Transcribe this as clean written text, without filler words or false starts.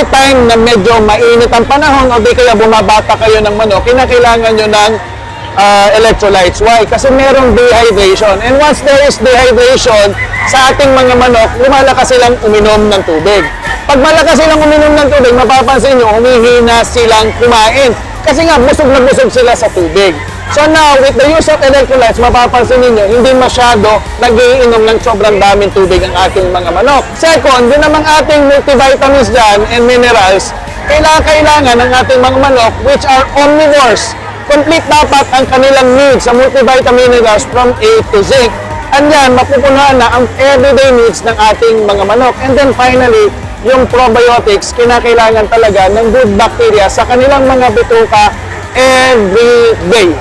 time na medyo mainit ang panahon o di kaya bumabata kayo ng manok, kinakailangan nyo ng electrolytes. Why? Kasi merong dehydration. And once there is dehydration, sa ating mga manok, lumalakas silang uminom ng tubig. Pag malakas silang uminom ng tubig, mapapansin nyo, humihina silang kumain. Kasi nga, busog na busog sila sa tubig. So now, with the use of electrolytes, mapapansin ninyo, hindi masyado nagiinom ng sobrang daming tubig ang ating mga manok. Second, yun namang ating multivitamins dyan and minerals, kailangan ng ating mga manok, which are omnivores. Complete dapat ang kanilang needs sa multivitamin minerals from A to Z. And yan, mapupunahan na ang everyday needs ng ating mga manok. And then finally, yung probiotics, kinakailangan talaga ng good bacteria sa kanilang mga bituka every day.